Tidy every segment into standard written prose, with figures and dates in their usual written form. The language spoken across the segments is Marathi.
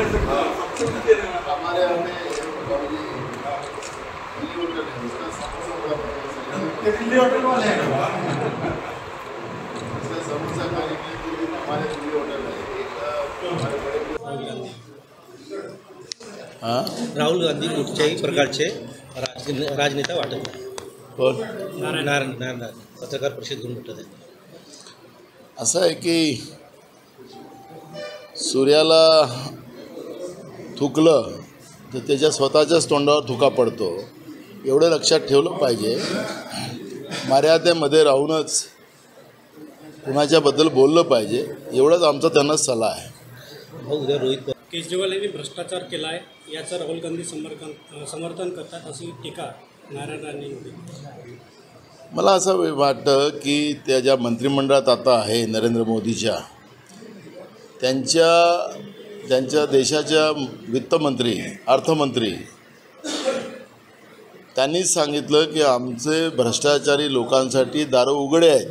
हमारे यहाँ पे दिल्ली होटल वाले हैं, इसका समोसा खाने के लिए हमारे दिल्ली होटल है राहुल गांधी कुठच्याही प्रकारचे राजनेता वाटत नाही. नारायण पत्रकार परिषद घेऊन म्हटलं आहे. असं आहे की सूर्याला थुकलं तर त्याच्या स्वतःच्याच तोंडावर थुका पडतो, एवढं लक्षात ठेवलं पाहिजे. मर्यादेमध्ये राहूनच कुणाच्याबद्दल बोललं पाहिजे, एवढंच आमचा त्यांना सल्ला आहे. उद्या रोहित केजरीवाल यांनी भ्रष्टाचार केला आहे याचं राहुल गांधी समर्थन करतात अशी टीका नारायण राणेंनी केली. मला असं वाटतं की त्या ज्या मंत्रिमंडळात आता आहे नरेंद्र मोदीच्या, त्यांच्या देशाच्या वित्तमंत्री अर्थमंत्री त्यांनीच सांगितलं की आमचे भ्रष्टाचारी लोकांसाठी दारं उघडे आहेत.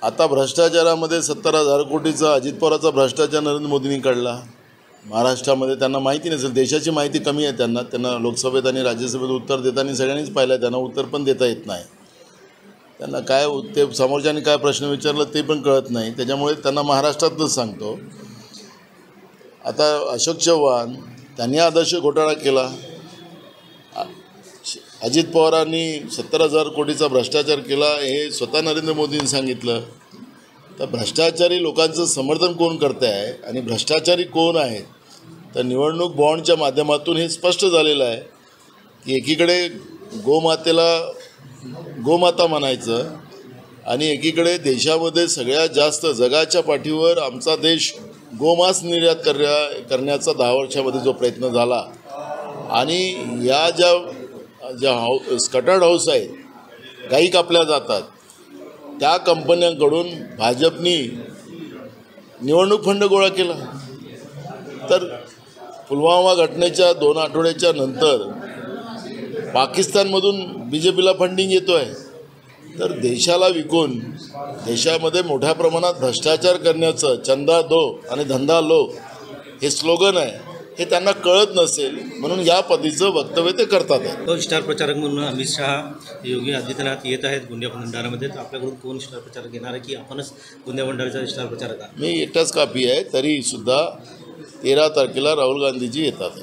आता भ्रष्टाचारामध्ये 70,000 कोटीचा अजित पवारांचा भ्रष्टाचार नरेंद्र मोदींनी काढला. महाराष्ट्रामध्ये त्यांना माहिती नसेल, देशाची माहिती कमी आहे त्यांना लोकसभेत आणि राज्यसभेत उत्तर देताना सगळ्यांनीच पाहिलं आहे. त्यांना उत्तर पण देता येत नाही, त्यांना काय ते समोरच्यानी काय प्रश्न विचारलं ते पण कळत नाही. त्याच्यामुळे त्यांना महाराष्ट्रातलंच सांगतो. आता अशोक चव्हाण त्यांनी आदर्श घोटाळा केला, अजित पवारांनी 70,000 कोटीचा भ्रष्टाचार केला हे स्वतः नरेंद्र मोदींनी सांगितलं. तर भ्रष्टाचारी लोकांचं समर्थन कोण करत आहे आणि भ्रष्टाचारी कोण आहेत, तर निवडणूक बॉन्डच्या माध्यमातून हे स्पष्ट झालेलं आहे की एकीकडे गोमाता म्हणायचं आणि एकीकडे देशामध्ये सगळ्यात जास्त जगाच्या पाठीवर आमचा देश गोमांस निर्यात करण्याचा 10 वर्षामध्ये जो प्रयत्न झाला आणि या ज्या स्कटर्ड हाऊस आहेत, गायी कापल्या जातात, त्या कंपन्यांकडून भाजपनी निवडणूक फंड गोळा केला. तर पुलवामा घटनेच्या 2 आठवड्याच्या नंतर पाकिस्तानमधून BJPला फंडिंग येतो आहे. तर देशाला विकून देशामध्ये मोठ्या प्रमाणात भ्रष्टाचार करण्याचं चंदा दो आणि धंदा लो हे स्लोगन आहे, हे त्यांना कळत नसेल म्हणून या पद्धतीचं वक्तव्य ते करतात. तो स्टार प्रचारक म्हणून अमित शहा योगी आदित्यनाथ येत आहेत गोंदिया भंडारामध्ये. आपल्याकडून कोण स्टार प्रचारक घेणार आहे की आपणच गोंदिया भंडाराचा स्टार प्रचारक आहात? मी एकटाच कापी आहे, तरीसुद्धा 13 तारखेला राहुल गांधीजी येतात.